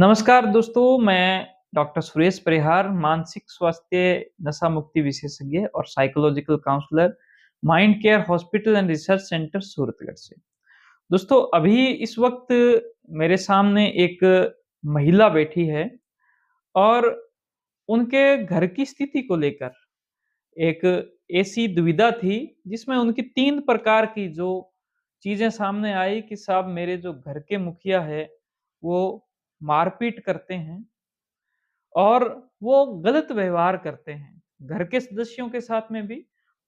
नमस्कार दोस्तों, मैं डॉक्टर सुरेश परिहार, मानसिक स्वास्थ्य, नशा मुक्ति विशेषज्ञ और psychological counsellor, mind care hospital and research centre Suratgarh से। दोस्तों, अभी इस वक़्त मेरे सामने एक महिला बैठी है और उनके घर की स्थिति को लेकर एक ऐसी दुविधा थी, जिसमें उनकी 3 प्रकार की जो चीज़ें सामने आई कि साहब मेरे जो घर के मुखिया हैं, वो मारपीट करते हैं और वो गलत व्यवहार करते हैं, घर के सदस्यों के साथ में भी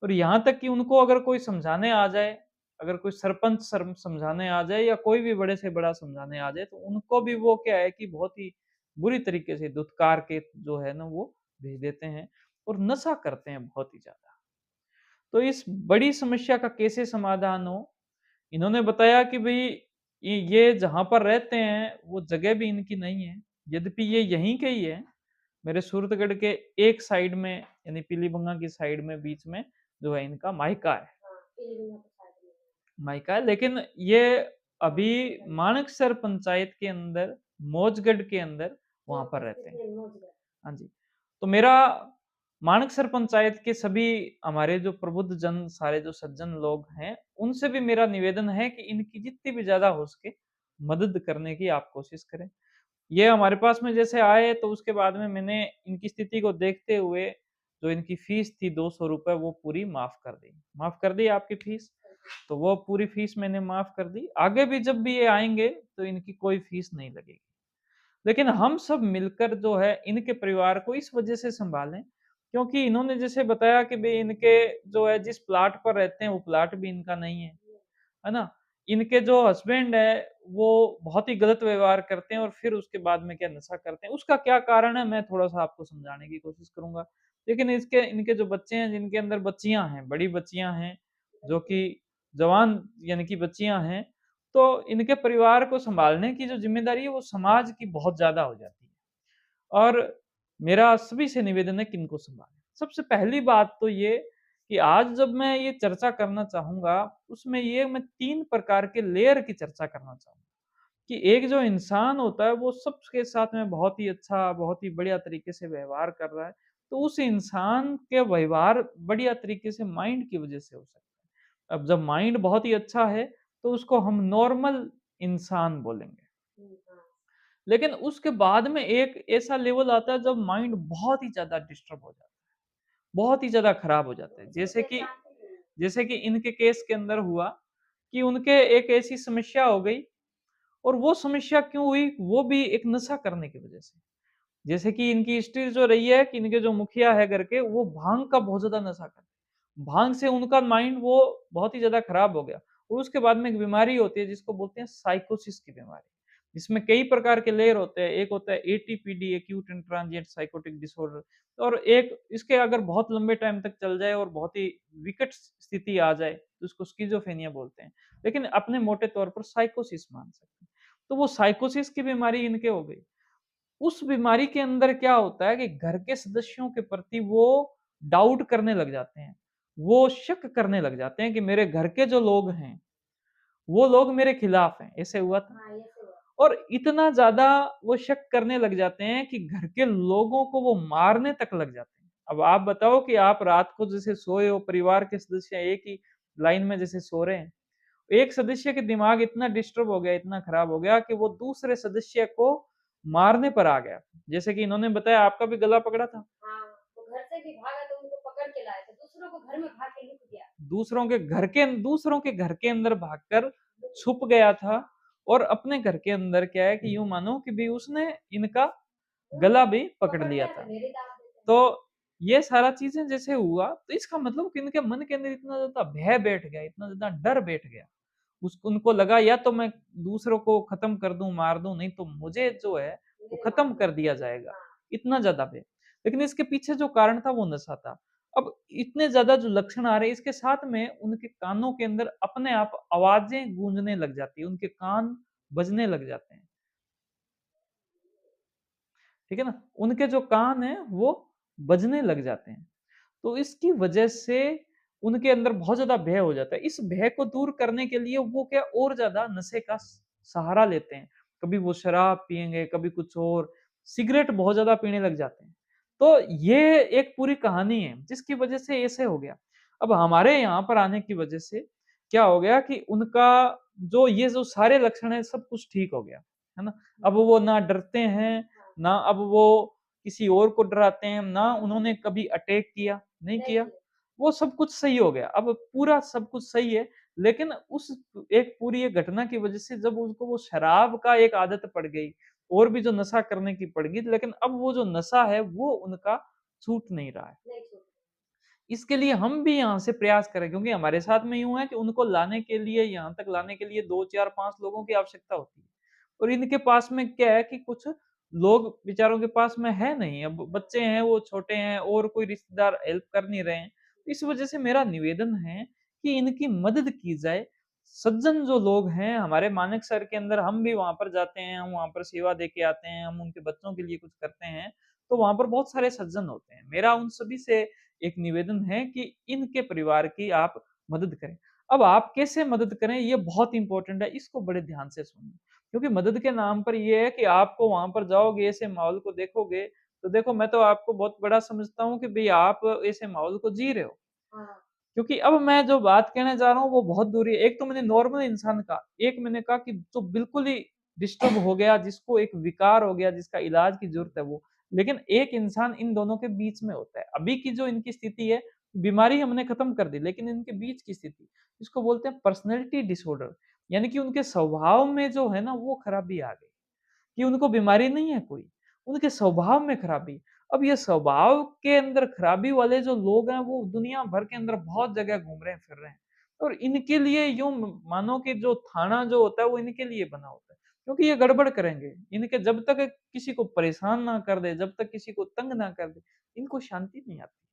और यहाँ तक कि उनको अगर कोई समझाने आ जाए, अगर कोई सरपंच समझाने आ जाए या कोई भी बड़े से बड़ा समझाने आ जाए, तो उनको भी वो क्या है कि बहुत ही बुरी तरीके से धुतकार के जो है ना वो भेज देते हैं और नशा करते हैं बहुत ही ज़्यादा। तो इस बड़ी समस्या का कैसे समाधान हो? इन्होंने बताया कि भई ये जहाँ पर रहते हैं, वो जगह भी इनकी नहीं है, यद्यपि ये यहीं के ही हैं। मेरे सूरतगढ़ के एक साइड में यानी पीलीभंगा की साइड में बीच में जो है इनका मायका है। मायका है लेकिन ये अभी माणकसर पंचायत के अंदर मौजगढ़ के अंदर वहाँ पर रहते हैं। हाँ जी। तो मेरा माणकसर पंचायत के सभी हमारे जो प्रबुद्ध जन सारे जो सज्जन लोग हैं, उनसे भी मेरा निवेदन है कि इनकी जितनी भी ज़्यादा हो सके मदद करने की आप कोशिश करें। ये हमारे पास में जैसे आए तो उसके बाद में मैंने इनकी स्थिति को देखते हुए जो इनकी फीस थी ₹200 वो पूरी माफ़ कर दी। माफ़ कर दी आपकी फीस? तो वो पूरी फीस मैंने माफ़ कर दी। आगे भी जब भी ये आएँगे तो इनकी कोई फीस नहीं लगेगी। लेकिन हम सब मिलकर जो है इनके परिवार को इस वजह से सँभालें क्योंकि इन्होंने जैसे बताया कि भई इनके जो है जिस प्लॉट पर रहते हैं वो प्लॉट भी इनका नहीं है ना? इनके जो हस्बैंड है वो बहुत ही गलत व्यवहार करते हैं और फिर उसके बाद में क्या नशा करते हैं। उसका क्या कारण है मैं थोड़ा-सा आपको समझाने की कोशिश करूँगा। लेकिन इसके इनके जो बच्चे हैं जिनके अंदर बच्चियाँ हैं, बड़ी बच्चियाँ हैं जो कि जवान यानी कि बच्चियाँ हैं तो इनके परिवार को सँभालने की जो ज़िम्मेदारी है वो समाज की बहुत ज़्यादा हो जाती है। और मेरा सभी से निवेदन है कि इनको सँभालें। सबसे पहली बात तो ये कि आज जब मैं ये चर्चा करना चाहूँगा, उसमें ये मैं 3 प्रकार के लेयर की चर्चा करना चाहूँगा कि एक जो इंसान होता है वो सबके साथ में बहुत ही अच्छा, बहुत ही बढ़िया तरीके से व्यवहार कर रहा है, तो उस इंसान के व्यवहार बढ़िया तरीके से माइंड की वज़ह से हो सकता है। अब जब माइंड बहुत ही अच्छा है, तो उसको हम नॉर्मल इंसान बोलेंगे। लेकिन उसके बाद में एक ऐसा लेवल आता है जब माइंड बहुत ही ज़्यादा डिस्टर्ब हो जाता है, बहुत ही ज़्यादा खराब हो जाता है। जैसे कि इनके केस के अंदर हुआ कि उनके एक ऐसी समस्या हो गई और वो समस्या क्यों हुई? वो भी एक नशा करने की वजह से। जैसे कि इनकी हिस्ट्री जो रही है कि इनके जो मुखिया है घर के, वो भांग का बहुत ज़्यादा नशा करते हैं। भांग से उनका माइंड वो बहुत ही ज़्यादा खराब हो गया और उसके बाद में एक बीमारी होती है जिसको बोलते हैं साइकोसिस की बीमारी, जिसमें कई प्रकार के लेयर होते हैं। एक होता है ATPD acute and transient psychotic disorder और एक इसके अगर बहुत लंबे टाइम तक चल जाए और बहुत ही विकट स्थिति आ जाए, तो उसको स्किज़ोफ्रेनिया बोलते हैं। लेकिन अपने मोटे तौर पर साइकोसिस मान सकते हैं। तो वो साइकोसिस की बीमारी इनके हो गई। उस बीमारी के अंदर क्या होता है कि घर के सदस्यों के प्रति वो डाउट करने लग जाते हैं। वो शक करने लग जाते हैं कि मेरे घर के जो लोग हैं, वो लोग मेरे खिलाफ हैं, ऐसे हुआ था। और इतना ज़्यादा वो शक करने लग जाते हैं कि घर के लोगों को वो मारने तक लग जाते हैं। अब आप बताओ कि आप रात को जैसे सोए हो, परिवार के सदस्य एक ही लाइन में जैसे सो रहे हैं, एक सदस्य के दिमाग इतना डिस्टर्ब हो गया, इतना खराब हो गया कि वो दूसरे सदस्य को मारने पर आ गया। जैसे कि इन्होंने बताया आपका भी गला पकड़ा था। वो घर से भी भागा तो उनको पकड़ के लाए थे, दूसरों को घर में भाग के लुक गया। दूसरों के घर के अंदर भागकर छुप गया था और अपने घर के अंदर क्या है कि यूँ मानो कि भी उसने इनका गला भी पकड़ पकड़ लिया लिया था था। मेरे दाँत देते तो हैं। ये सारा चीज़ें जैसे हुआ, तो इसका मतलब कि इनके मन के अंदर इतना ज़्यादा भय बैठ गया, इतना ज़्यादा डर बैठ गया। उस उनको लगा या तो मैं दूसरों को खत्म कर दूँ, मार दूँ, नहीं तो मुझे जो है वो मेरे खत्म माँ-बाप कर दिया जाएगा। हाँ, इतना ज़्यादा भय। लेकिन इसके पीछे जो कारण था वो नशा था। अब इतने ज़्यादा जो लक्षण आ रहे हैं इसके साथ में उनके कानों के अंदर अपने आप आवाज़ें गूँजने लग जाती हैं, उनके कान बजने लग जाते हैं। ठीक है ना? उनके जो कान हैं वो बजने लग जाते हैं। तो इसकी वजह से उनके अंदर बहुत ज़्यादा भय हो जाता है। इस भय को दूर करने के लिए वो क्या और ज़्यादा नशे का सहारा लेते हैं। कभी वो शराब पिएँगे, कभी कुछ और, सिगरेट बहुत ज़्यादा पीने लग जाते हैं। तो ये एक पूरी कहानी है, जिसकी वजह से ऐसे हो गया। अब हमारे यहाँ पर आने की वजह से क्या हो गया कि उनका जो ये जो सारे लक्षण हैं, सब कुछ ठीक हो गया, है ना? अब वो ना डरते हैं, ना अब वो किसी और को डराते हैं, ना उन्होंने कभी अटैक किया, नहीं नहीं किया। किया। वो सब कुछ सही हो गया। अब पूरा सब कुछ सही है, लेकिन उस एक पूरी एक घटना की वजह से जब उनको वो शराब का एक आदत पड़ गई और भी जो नशा करने की पड़ गई, लेकिन अब वो जो नशा है, वो उनका छूट नहीं रहा है। नहीं छूट इसके लिए हम भी यहाँ से प्रयास करें क्योंकि हमारे साथ में यूँ है कि उनको लाने के लिए यहाँ तक लाने के लिए 2, 4, 5 लोगों की आवश्यकता होती है। और इनके पास में क्या है कि कुछ लोग बेचारों के पास में है नहीं, अब बच्चे हैं, वो छोटे हैं और कोई रिश्तेदार हेल्प कर नहीं रहे हैं। इस वजह से मेरा निवेदन है कि इनकी मदद की जाए। सज्जन जो लोग हैं हमारे मानेकसर के अंदर हम भी वहाँ पर जाते हैं, हम वहाँ पर सेवा दे के आते हैं, हम उनके बच्चों के लिए कुछ करते हैं, तो वहाँ पर बहुत सारे सज्जन होते हैं। मेरा उन सभी से एक निवेदन है कि इनके परिवार की आप मदद करें। अब आप कैसे मदद करें ये बहुत इम्पोर्टेंट है, इसको बड़े ध्यान से सुनिए। क्योंकि मदद के नाम पर ये है कि आपको वहाँ पर जाओगे, ऐसे माहौल को देखोगे, तो देखो मैं तो आपको बहुत बड़ा समझता हूँ कि भई आप ऐसे माहौल को जी रहे हो। हाँ, क्योंकि अब मैं जो बात कहने जा रहा हूँ वो बहुत दूरी है। एक तो मैंने नॉर्मल इंसान कहा, एक मैंने कहा कि जो बिल्कुल ही डिस्टर्ब हो गया, जिसको एक विकार हो गया, जिसका इलाज की ज़रूरत है वो। लेकिन एक इंसान इन दोनों के बीच में होता है। अभी की जो इनकी स्थिति है, बीमारी हमने खत्म कर दी, लेकिन इनके बीच की स्थिति, इसको बोलते हैं पर्सनैलिटी डिसऑर्डर। यानी कि उनके स्वभाव में जो है ना वो खराबी आ गई। कि उनको बीमारी नहीं है कोई, उनके स्वभाव में खराबी। अब ये स्वभाव के अंदर खराबी वाले जो लोग हैं, वो दुनिया भर के अंदर बहुत जगह घूम रहे हैं, फिर रहे हैं। और इनके लिए यूँ मानो कि जो थाना जो होता है, वो इनके लिए बना होता है। क्योंकि ये गड़बड़ करेंगे, इनके जब तक किसी को परेशान ना कर दे, जब तक किसी को तंग ना कर दे, इनको शांति नहीं आती।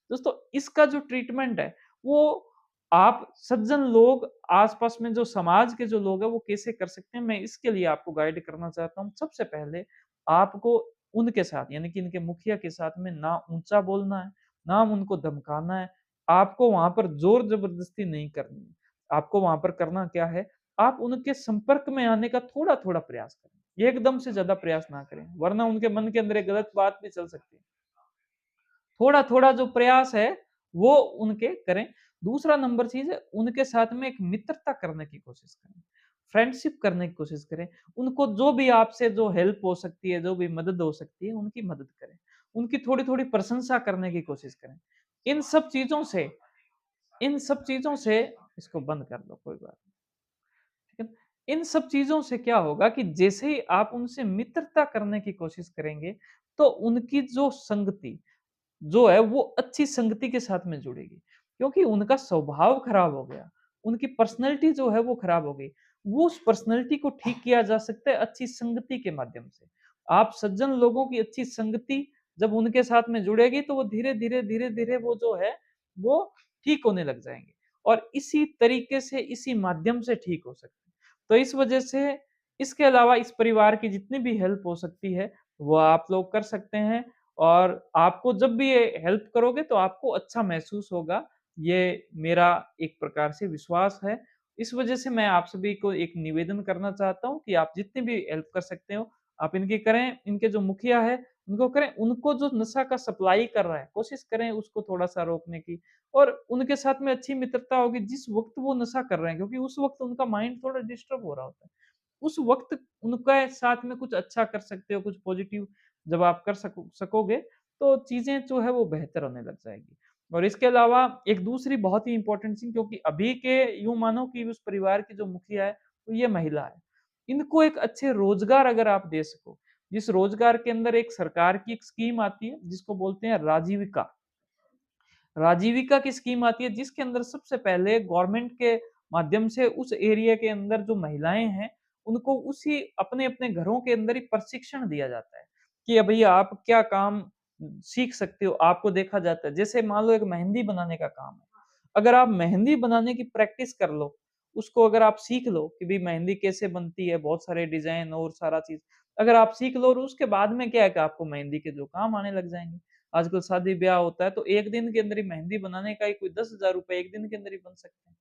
दोस्तों इसका जो ट्रीटमेंट है वो आप सज्जन लोग आस-पास में जो समाज के जो लोग हैं वो कैसे कर सकते हैं मैं इसके लिए आपको गाइड करना चाहता हूँ। सबसे पहले आपको उनके साथ यानी कि इनके मुखिया के साथ में ना ऊँचा बोलना है, ना उनको धमकाना है। आपको वहाँ पर ज़ोर-ज़बरदस्ती नहीं करनी है। आपको वहाँ पर करना क्या है, आप उनके संपर्क में आने का थोड़ा-थोड़ा प्रयास करें। एकदम से ज़्यादा प्रयास ना करें, वरना उनके मन के अंदर एक गलत बात भी चल सकती है। थोड़ा-थोड़ा जो प्रयास है, वो उनके करें। दूसरा नंबर चीज़ है, उनके साथ में एक मित्रता करने की कोशिश करें। फ्रेंडशिप करने की कोशिश करें। उनको जो भी आपसे जो हेल्प हो सकती है, जो भी मदद हो सकती है, उनकी मदद करें। उनकी थोड़ी-थोड़ी प्रशंसा करने की कोशिश करें। इन सब चीज़ों से इन सब चीज़ों से इसको बंद कर दो, कोई बात नहीं, ठीक है? इन सब चीज़ों से क्या होगा कि जैसे ही आप उनसे मित्रता करने की कोशिश करेंगे, तो उनकी जो संगति जो है वो अच्छी संगति के साथ में जुड़ेगी। क्योंकि उनका स्वभाव खराब हो गया, उनकी पर्सनैलिटी जो है वो खराब हो गई। वो उस पर्सनैलिटी को ठीक किया जा सकता है अच्छी संगति के माध्यम से। आप सज्जन लोगों की अच्छी संगति जब उनके साथ में जुड़ेगी तो वो धीरे-धीरे, धीरे-धीरे वो जो है वो ठीक होने लग जाएँगे। और इसी तरीके से, इसी माध्यम से ठीक हो सकते हैं। तो इस वजह से इसके अलावा इस परिवार की जितनी भी हेल्प हो सकती है, वो आप लोग कर सकते हैं। और आपको जब भी ये हेल्प करोगे तो आपको अच्छा महसूस होगा, ये मेरा एक प्रकार से विश्वास है। इस वजह से मैं आप सभी को एक निवेदन करना चाहता हूँ कि आप जितनी भी हेल्प कर सकते हो, आप इनकी करें। इनके जो मुखिया है, उनको करें। उनको जो नशा का सप्लाई कर रहा है, कोशिश करें उसको थोड़ा-सा रोकने की और उनके साथ में अच्छी मित्रता होगी जिस वक़्त वो नशा कर रहे हैं क्योंकि उस वक़्त उनका माइंड थोड़ा डिस्टर्ब हो रहा होता है। उस वक़्त उनके साथ में कुछ अच्छा कर सकते हो, कुछ पॉज़िटिव जब आप कर सकोगे, तो चीज़ें जो है वो बेहतर होने लग जाएगी। और इसके अलावा एक दूसरी बहुत ही इम्पोर्टेंट चीज़ क्योंकि अभी के यूँ मानो कि उस परिवार की जो मुखिया है, तो ये महिला है। इनको एक अच्छे रोज़गार अगर आप दे सको, जिस रोज़गार के अंदर एक सरकार की एक स्कीम आती है, जिसको बोलते हैं राजीविका। राजीविका की स्कीम आती है जिसके अंदर सबसे पहले गवर्नमेंट के माध्यम से उस एरिया के अंदर जो महिलाएं हैं उनको उसी अपने-अपने घरों के अंदर ही प्रशिक्षण दिया जाता है कि भई आप क्या काम सीख सकते हो, आपको देखा जाता है। जैसे मान लो एक मेहंदी बनाने का काम है। अगर आप मेहंदी बनाने की प्रैक्टिस कर लो, उसको अगर आप सीख लो कि भई मेहंदी कैसे बनती है, बहुत सारे डिज़ाइन और सारा चीज़ अगर आप सीख लो और उसके बाद में क्या है कि आपको मेहंदी के जो काम आने लग जाएँगे। आजकल शादी-ब्याह होता है तो 1 दिन के अंदर ही मेहंदी बनाने का ही कोई ₹10,000 1 दिन के अंदर ही बन सकते हैं।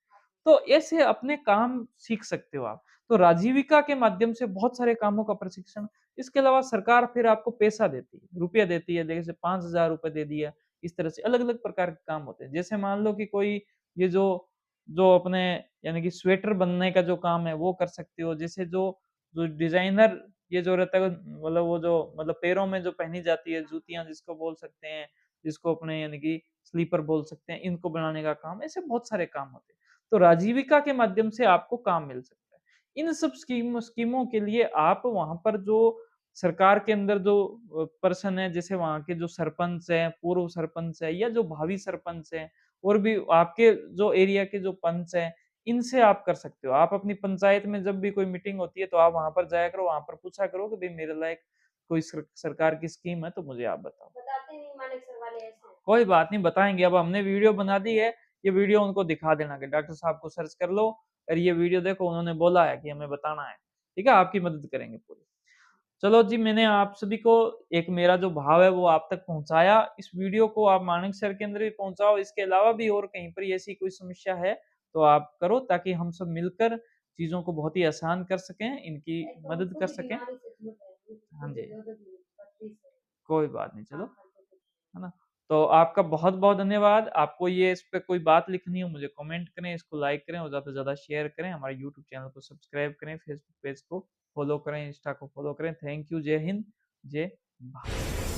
तो ऐसे अपने काम सीख सकते हो आप। तो राजीविका के माध्यम से बहुत सारे कामों का प्रशिक्षण, इसके अलावा सरकार फिर आपको पैसा देती है, रुपया देती है, जैसे 5,000 रुपए दे दिया, इस तरह से अलग-अलग प्रकार के काम होते हैं। जैसे मान लो कि कोई ये जो जो अपने यानी कि स्वेटर बनने का जो काम है, वो कर सकते हो। जैसे जो जो डिज़ाइनर ये जो रहता है मतलब वो जो मतलब पैरों में जो पहनी जाती है जूतियाँ जिसको बोल सकते हैं, जिसको अपने यानी कि स्लीपर बोल सकते हैं, इनको बनाने का काम, ऐसे बहुत सारे काम होते हैं। तो राजीविका के माध्यम से आपको काम मिल सकता है। इन सब स्कीमों के लिए आप वहाँ पर जो सरकार के अंदर जो पर्सन है, जैसे वहाँ के जो सरपंच हैं, पूर्व सरपंच हैं या जो भावी सरपंच हैं और भी आपके जो एरिया के जो पंच हैं, इनसे आप कर सकते हो। आप अपनी पंचायत में जब भी कोई मीटिंग होती है, तो आप वहाँ पर जाया करो, वहाँ पर पूछा करो कि भई मेरे लायक कोई सरकार की स्कीम है, तो मुझे आप बताओ। बताते नहीं मानिक सर वाले ऐसे हैं। कोई बात नहीं, बताएँगे। अब हमने वीडियो बना दी है, ये वीडियो उनको दिखा देना कि डॉक्टर साहब को सर्च कर लो और ये वीडियो देखो, उन्होंने बोला है कि हमें बताना है। ठीक है? आपकी मदद करेंगे पूरी। चलो जी, मैंने आप सभी को एक मेरा जो भाव है वो आप तक पहुँचाया। इस वीडियो को आप मानिक सर के अंदर भी पहुँचाओ, इसके अलावा भी और कहीं पर ऐसी कोई समस्या है, तो आप करो ताकि हम सब मिलकर चीज़ों को बहुत ही आसान कर सकें, इनकी एक तो हम मदद कर खुद सकें। बीमारी से जूझ रहे हैं, हाँ मुझे जी, ज़रूरत नहीं पथरी से कोई बात नहीं, चलो। काम करते कुछ है ना? तो आपका बहुत-बहुत धन्यवाद। आपको ये इस पे कोई बात लिखनी हो मुझे कमेंट करें, इसको लाइक करें और ज़्यादा से ज़्यादा शेयर करें। हमारे यूट्यूब चैनल को सब्सक्राइब करें, फेसबुक पेज को फॉलो करें, इंस्टा को फॉलो करें। Thank you. जय हिंद, जय भारत।